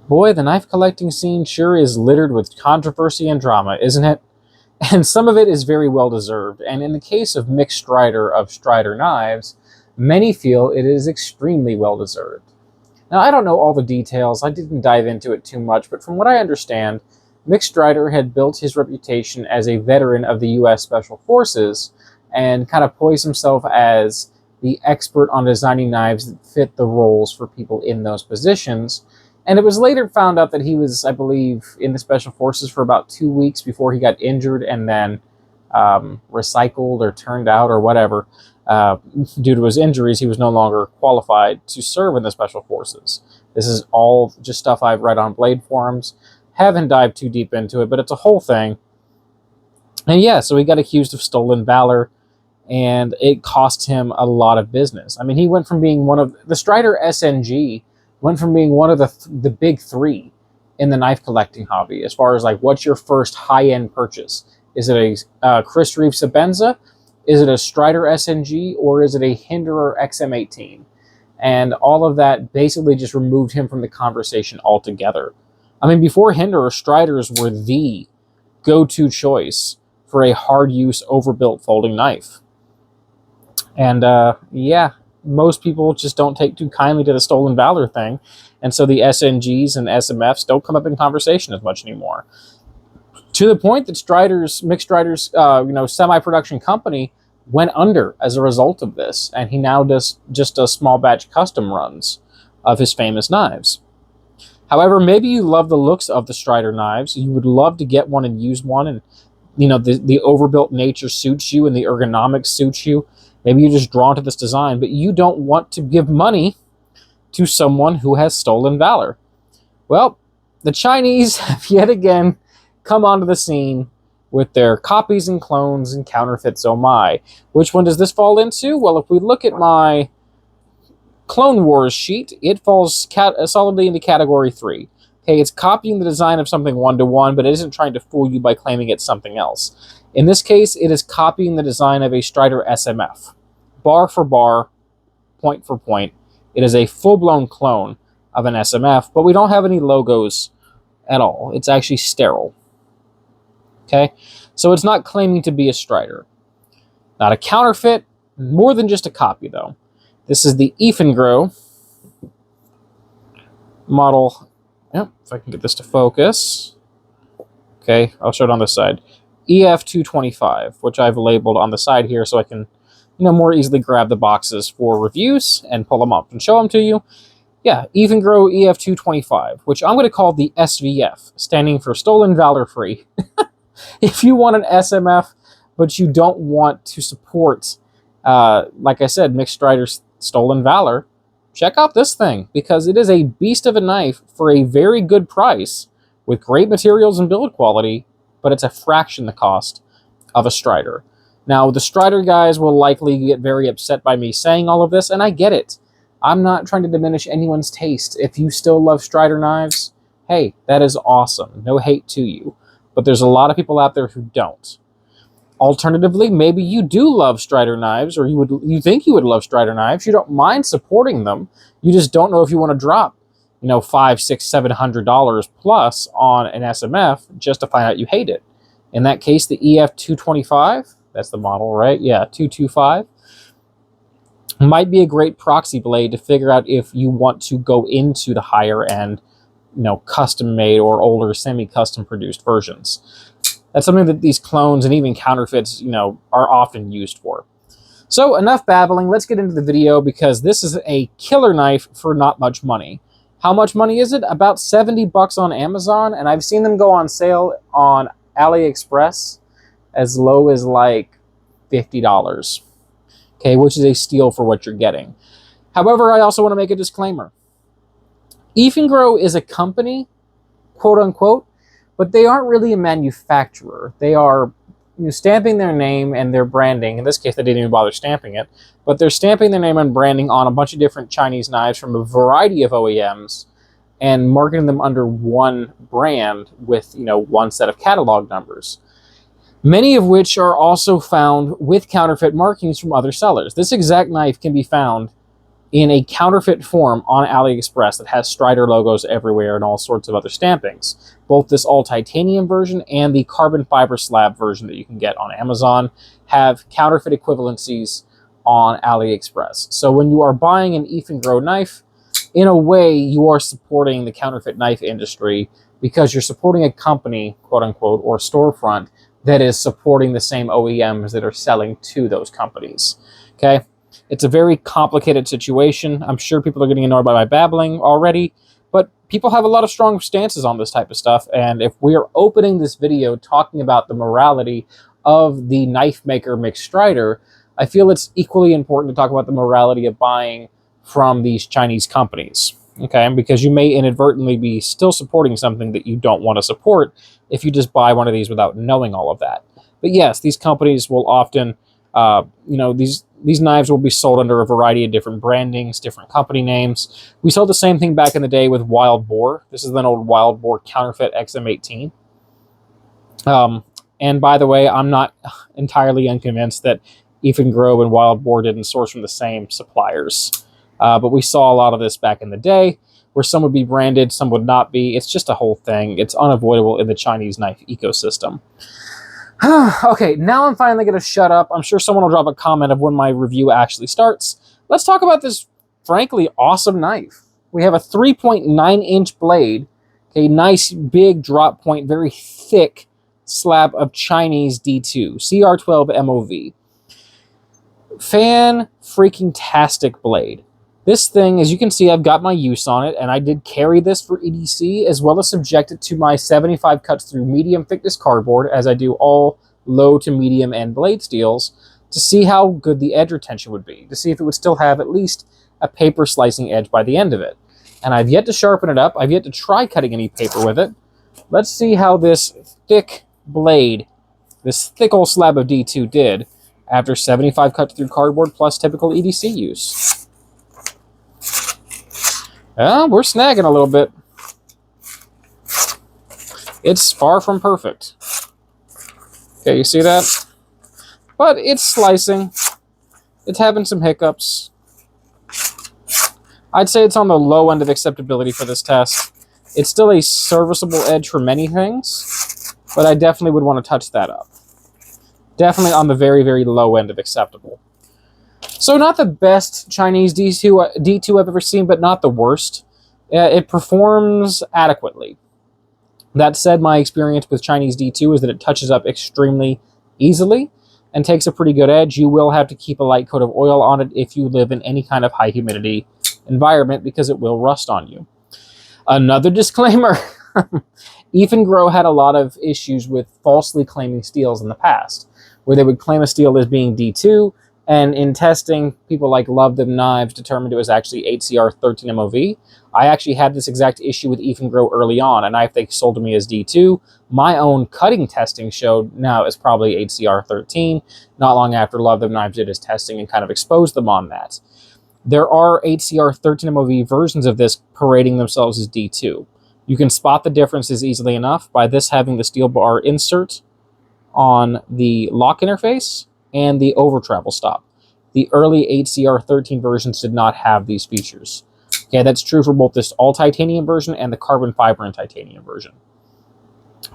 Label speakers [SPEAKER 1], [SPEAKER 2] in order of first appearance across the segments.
[SPEAKER 1] Boy, the knife collecting scene sure is littered with controversy and drama, isn't it? And some of it is very well deserved, and in the case of Mick Strider of Strider Knives, many feel it is extremely well deserved. Now, I don't know all the details, I didn't dive into it too much, but from what I understand, Mick Strider had built his reputation as a veteran of the US Special Forces and kind of poised himself as the expert on designing knives that fit the roles for people in those positions. And it was later found out that he was, I believe, in the Special Forces for about 2 weeks before he got injured and then recycled or turned out or whatever. Due to his injuries, he was no longer qualified to serve in the Special Forces. This is all just stuff I've read on Blade forums. Haven't dived too deep into it, but it's a whole thing. And yeah, so he got accused of stolen valor, and it cost him a lot of business. I mean, he went from being one of the Strider SNG went from being one of the big three in the knife collecting hobby as far as like, what's your first high-end purchase? Is it a Chris Reeve Sabenza? Is it a Strider SNG? Or is it a Hinderer XM18? And all of that basically just removed him from the conversation altogether. I mean, before Hinderer, Striders were the go-to choice for a hard-use, overbuilt folding knife. And yeah, most people just don't take too kindly to the stolen valor thing, and so the SNGs and SMFs don't come up in conversation as much anymore. To the point that Mick Strider's semi-production company went under as a result of this, and he now does small batch custom runs of his famous knives. However, maybe you love the looks of the Strider knives. You would love to get one and use one, and the overbuilt nature suits you and the ergonomics suits you. Maybe you're just drawn to this design, but you don't want to give money to someone who has stolen valor. Well, the Chinese have yet again come onto the scene with their copies and clones and counterfeits, oh my. Which one does this fall into? Well, if we look at my Clone Wars sheet, it falls solidly into category 3. Okay, it's copying the design of something one-to-one, but it isn't trying to fool you by claiming it's something else. In this case, it is copying the design of a Strider SMF. Bar for bar, point for point. It is a full-blown clone of an SMF, but we don't have any logos at all. It's actually sterile. Okay? So it's not claiming to be a Strider. Not a counterfeit, more than just a copy, though. This is the Eafengrow model. Yep, if I can get this to focus. Okay, I'll show it on this side. EF-225, which I've labeled on the side here so I can, more easily grab the boxes for reviews and pull them up and show them to you. Yeah, Eafengrow EF-225, which I'm going to call the SVF, standing for Stolen Valor Free. If you want an SMF, but you don't want to support, like I said, Mick Strider's Stolen Valor, check out this thing, because it is a beast of a knife for a very good price, with great materials and build quality, but it's a fraction the cost of a Strider. Now, the Strider guys will likely get very upset by me saying all of this, and I get it. I'm not trying to diminish anyone's taste. If you still love Strider knives, hey, that is awesome. No hate to you. But there's a lot of people out there who don't. Alternatively, maybe you do love Strider knives, or you think you would love Strider knives. You don't mind supporting them. You just don't know if you want to drop, $500, $600, $700 plus on an SMF just to find out you hate it. In that case, the EF-225, that's the model, right? Yeah, 225, might be a great proxy blade to figure out if you want to go into the higher end, custom-made or older semi-custom produced versions. That's something that these clones and even counterfeits, are often used for. So enough babbling, let's get into the video, because this is a killer knife for not much money. How much money is it? About 70 bucks on Amazon, and I've seen them go on sale on AliExpress as low as like $50. Okay, which is a steal for what you're getting. However, I also want to make a disclaimer. Eafengrow is a company, quote unquote, but they aren't really a manufacturer. They are stamping their name and their branding. In this case, they didn't even bother stamping it, but they're stamping their name and branding on a bunch of different Chinese knives from a variety of OEMs and marketing them under one brand with, one set of catalog numbers, many of which are also found with counterfeit markings from other sellers. This exact knife can be found in a counterfeit form on AliExpress that has Strider logos everywhere and all sorts of other stampings. Both this all-titanium version and the carbon fiber slab version that you can get on Amazon have counterfeit equivalencies on AliExpress. So when you are buying an Eafengrow knife, in a way, you are supporting the counterfeit knife industry because you're supporting a company, quote unquote, or storefront that is supporting the same OEMs that are selling to those companies. Okay? It's a very complicated situation. I'm sure people are getting annoyed by my babbling already, but people have a lot of strong stances on this type of stuff. And if we are opening this video talking about the morality of the knife maker McStrider, I feel it's equally important to talk about the morality of buying from these Chinese companies, okay? Because you may inadvertently be still supporting something that you don't want to support if you just buy one of these without knowing all of that. But yes, these companies will often, these knives will be sold under a variety of different brandings, different company names. We saw the same thing back in the day with Wild Boar. This is an old Wild Boar counterfeit XM18. And by the way, I'm not entirely unconvinced that Eafengrow and Wild Boar didn't source from the same suppliers. But we saw a lot of this back in the day, where some would be branded, some would not be. It's just a whole thing. It's unavoidable in the Chinese knife ecosystem. Okay, now I'm finally going to shut up. I'm sure someone will drop a comment of when my review actually starts. Let's talk about this, frankly, awesome knife. We have a 3.9-inch blade, a nice big drop point, very thick slab of Chinese D2, CR12 MOV. Fan-freaking-tastic blade. This thing, as you can see, I've got my use on it, and I did carry this for EDC, as well as subject it to my 75 cuts through medium thickness cardboard, as I do all low to medium end blade steels, to see how good the edge retention would be, to see if it would still have at least a paper slicing edge by the end of it. And I've yet to sharpen it up. I've yet to try cutting any paper with it. Let's see how this thick blade, this thick old slab of D2 did after 75 cuts through cardboard plus typical EDC use. We're snagging a little bit. It's far from perfect. Okay, you see that? But it's slicing. It's having some hiccups. I'd say it's on the low end of acceptability for this test. It's still a serviceable edge for many things, but I definitely would want to touch that up. Definitely on the very, very low end of acceptable. So not the best Chinese D2 I've ever seen, but not the worst. It performs adequately. That said, my experience with Chinese D2 is that it touches up extremely easily and takes a pretty good edge. You will have to keep a light coat of oil on it if you live in any kind of high humidity environment, because it will rust on you. Another disclaimer. Eafengrow had a lot of issues with falsely claiming steels in the past, where they would claim a steel as being D2, and in testing, people like Love Them Knives determined it was actually HCR 13 MOV. I actually had this exact issue with Eafengrow early on. A knife they sold to me as D2. My own cutting testing showed now it's probably HCR 13. Not long after Love Them Knives did his testing and kind of exposed them on that. There are HCR 13 MOV versions of this parading themselves as D2. You can spot the differences easily enough by this having the steel bar insert on the lock interface and the over travel stop. The early HCR 13 versions did not have these features. Okay, that's true for both this all titanium version and the carbon fiber and titanium version.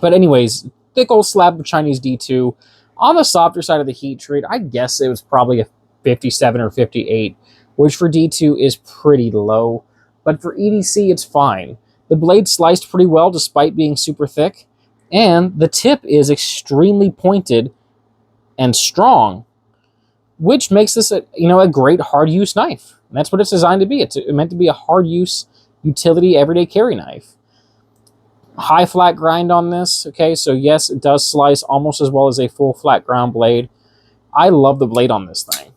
[SPEAKER 1] But anyways, thick old slab of Chinese D2. On the softer side of the heat treat, I guess it was probably a 57 or 58, which for D2 is pretty low. But for EDC, it's fine. The blade sliced pretty well despite being super thick, and the tip is extremely pointed and strong, which makes this a great hard use knife. And that's what it's designed to be. It's meant to be a hard use utility everyday carry knife. High flat grind on this. Okay, so yes, it does slice almost as well as a full flat ground blade. I love the blade on this thing.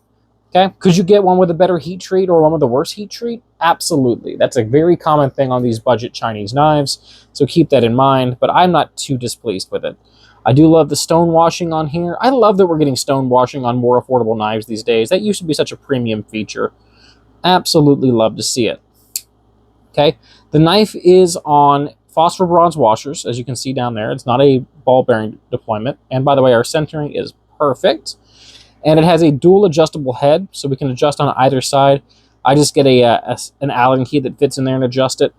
[SPEAKER 1] Okay, could you get one with a better heat treat or one with a worse heat treat? Absolutely. That's a very common thing on these budget Chinese knives, so keep that in mind, but I'm not too displeased with it. I do love the stone washing on here. I love that we're getting stone washing on more affordable knives these days. That used to be such a premium feature. Absolutely love to see it. Okay, the knife is on phosphor bronze washers, as you can see down there. It's not a ball bearing deployment. And by the way, our centering is perfect. And it has a dual adjustable head, so we can adjust on either side. I just get an Allen key that fits in there and adjust it.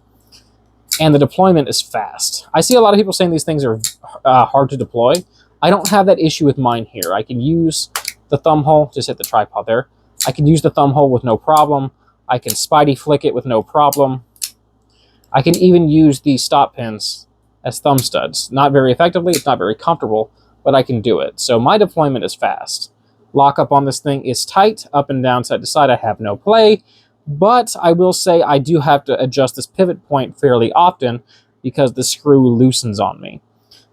[SPEAKER 1] And the deployment is fast. I see a lot of people saying these things are hard to deploy. I don't have that issue with mine here. I can use the thumb hole, just hit the tripod there. I can use the thumb hole with no problem. I can spidey flick it with no problem. I can even use these stop pins as thumb studs. Not very effectively, it's not very comfortable, but I can do it. So my deployment is fast. Lockup on this thing is tight, up and down, side to side. I have no play. But I will say I do have to adjust this pivot point fairly often because the screw loosens on me.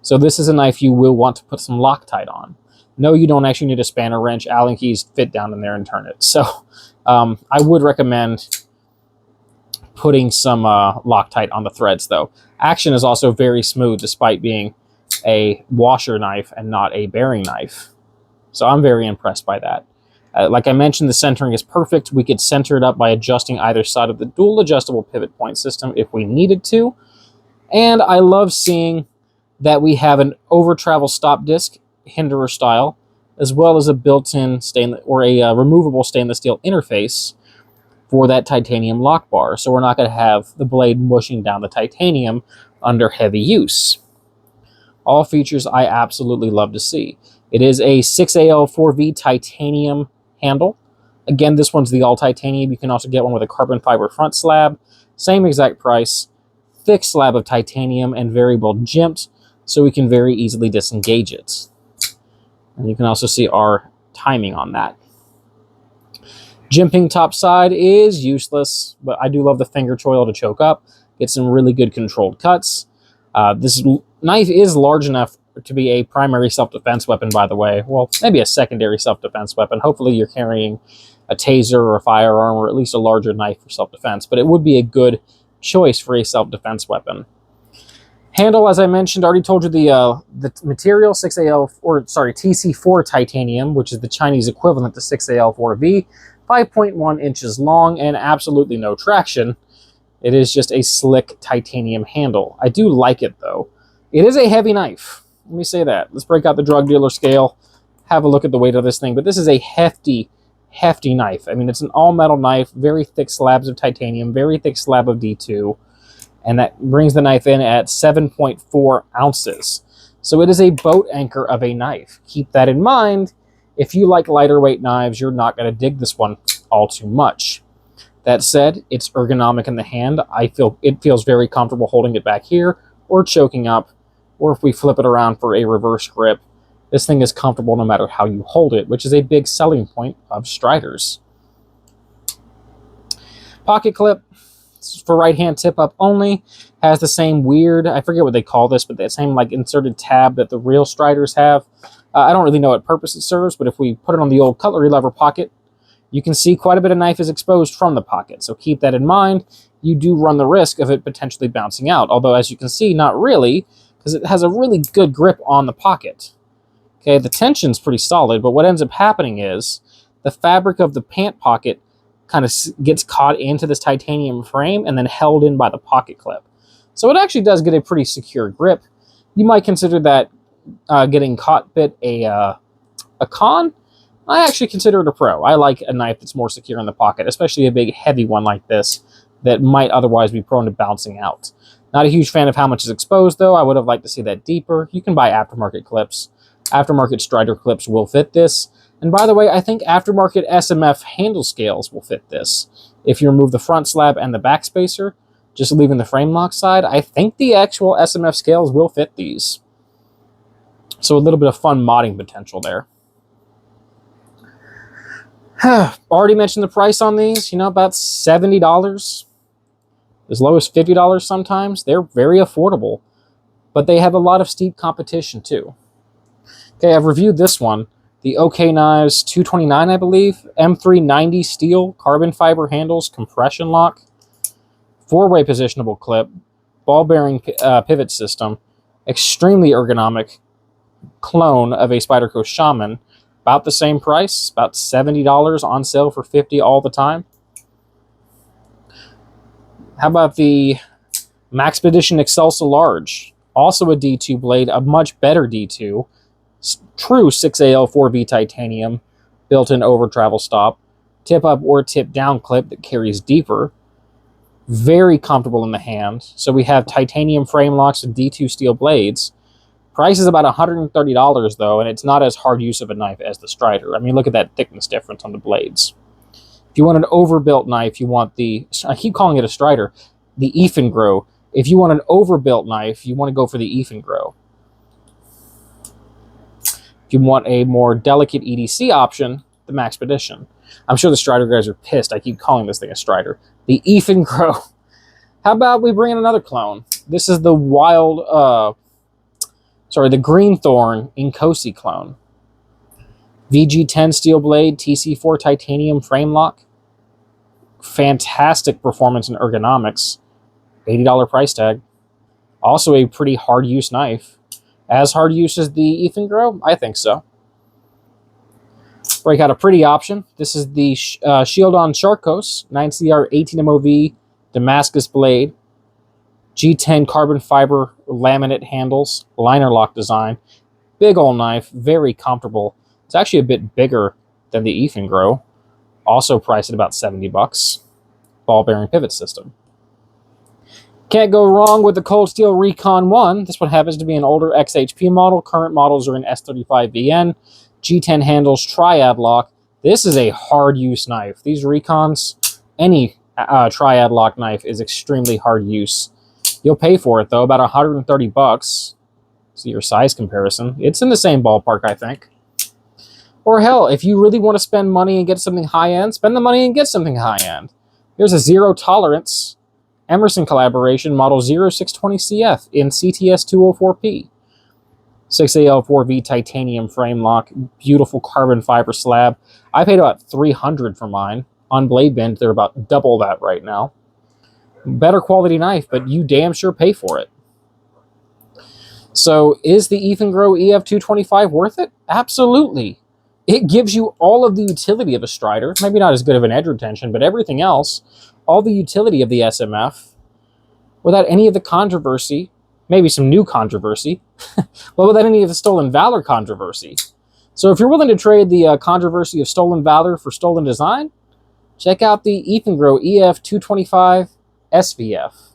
[SPEAKER 1] So this is a knife you will want to put some Loctite on. No, you don't actually need a spanner wrench. Allen keys fit down in there and turn it. So I would recommend putting some Loctite on the threads though. Action is also very smooth despite being a washer knife and not a bearing knife. So I'm very impressed by that. Like I mentioned, the centering is perfect. We could center it up by adjusting either side of the dual adjustable pivot point system if we needed to. And I love seeing that we have an over travel stop disc, Hinderer style, as well as a built-in stainless or a removable stainless steel interface for that titanium lock bar. So we're not going to have the blade mushing down the titanium under heavy use. All features I absolutely love to see. It is a 6AL4V titanium handle. Again, this one's the all titanium. You can also get one with a carbon fiber front slab. Same exact price. Thick slab of titanium and variable jimped, so we can very easily disengage it. And you can also see our timing on that. Jimping top side is useless, but I do love the finger choil to choke up. Get some really good controlled cuts. This knife is large enough to be a primary self-defense weapon, by the way. Well, maybe a secondary self-defense weapon. Hopefully you're carrying a taser or a firearm or at least a larger knife for self-defense, but it would be a good choice for a self-defense weapon. Handle, as I mentioned, already told you the material, TC4 titanium, which is the Chinese equivalent to 6AL4V, 5.1 inches long and absolutely no traction. It is just a slick titanium handle. I do like it though. It is a heavy knife. Let me say that. Let's break out the drug dealer scale, have a look at the weight of this thing. But this is a hefty, hefty knife. I mean, it's an all-metal knife, very thick slabs of titanium, very thick slab of D2. And that brings the knife in at 7.4 ounces. So it is a boat anchor of a knife. Keep that in mind. If you like lighter weight knives, you're not going to dig this one all too much. That said, it's ergonomic in the hand. It feels very comfortable holding it back here or choking up. Or if we flip it around for a reverse grip, this thing is comfortable no matter how you hold it, which is a big selling point of Striders. Pocket clip for right hand tip up only. Has the same weird, I forget what they call this, but that same like inserted tab that the real Striders have. I don't really know what purpose it serves, but if we put it on the old cutlery lever pocket, you can see quite a bit of knife is exposed from the pocket. So keep that in mind. You do run the risk of it potentially bouncing out. Although, as you can see, not really, because it has a really good grip on the pocket. Okay, the tension's pretty solid, but what ends up happening is the fabric of the pant pocket kind of gets caught into this titanium frame and then held in by the pocket clip. So it actually does get a pretty secure grip. You might consider that getting caught bit a con. I actually consider it a pro. I like a knife that's more secure in the pocket, especially a big heavy one like this that might otherwise be prone to bouncing out. Not a huge fan of how much is exposed though. I would have liked to see that deeper. You can buy aftermarket clips. Aftermarket Strider clips will fit this. And by the way, I think aftermarket SMF handle scales will fit this. If you remove the front slab and the back spacer, just leaving the frame lock side, I think the actual SMF scales will fit these. So a little bit of fun modding potential there. Already mentioned the price on these, about $70. As low as $50 sometimes. They're very affordable, but they have a lot of steep competition too. Okay, I've reviewed this one. The OK Knives 229, I believe. M390 steel, carbon fiber handles, compression lock, 4-way positionable clip, ball bearing pivot system, extremely ergonomic clone of a Spyderco Shaman. About the same price, about $70 on sale for $50 all the time. How about the Maxpedition Excelsa Large? Also a D2 blade, a much better D2. True 6AL4V titanium, built-in over travel stop. tip up or tip down clip that carries deeper. Very comfortable in the hand. So we have titanium frame locks and D2 steel blades. Price is about $130 though, and it's not as hard use of a knife as the Strider. I mean, look at that thickness difference on the blades. If you want an overbuilt knife, you want the, I keep calling it a Strider, the Eafengrow. If you want an overbuilt knife, you want to go for the Eafengrow. If you want a more delicate EDC option, the Maxpedition. I'm sure the Strider guys are pissed. I keep calling this thing a Strider. The Eafengrow. How about we bring in another clone? This is the the Greenthorn Inkosi clone. VG10 steel blade, TC4 titanium frame lock. Fantastic performance and ergonomics. $80 price tag. Also a pretty hard use knife. As hard use as the Eafengrow? I think so. Break out a pretty option. This is the Shield on Sharkos 9CR 18 MOV Damascus blade. G10 carbon fiber laminate handles, liner lock design. Big old knife, very comfortable. It's actually a bit bigger than the Eafengrow. Also priced at about 70 bucks. Ball bearing pivot system. Can't go wrong with the Cold Steel Recon 1. This one happens to be an older XHP model. Current models are in S35VN. G10 handles, triad lock. This is a hard use knife. These Recons, any triad lock knife is extremely hard use. You'll pay for it though, about 130 bucks. See your size comparison. It's in the same ballpark, I think. Or hell, if you really want to spend money and get something high-end, spend the money and get something high-end. Here's a Zero Tolerance Emerson collaboration model 0620CF in CTS 204P. 6AL4V titanium frame lock, beautiful carbon fiber slab. I paid about $300 for mine. On Blade Bend, they're about double that right now. Better quality knife, but you damn sure pay for it. So is the Eafengrow EF-225 worth it? Absolutely. It gives you all of the utility of a Strider. Maybe not as good of an edge retention, but everything else. All the utility of the SMF without any of the controversy. Maybe some new controversy, but without any of the Stolen Valor controversy. So if you're willing to trade the controversy of Stolen Valor for stolen design, check out the Eafengrow EF-225 SVF.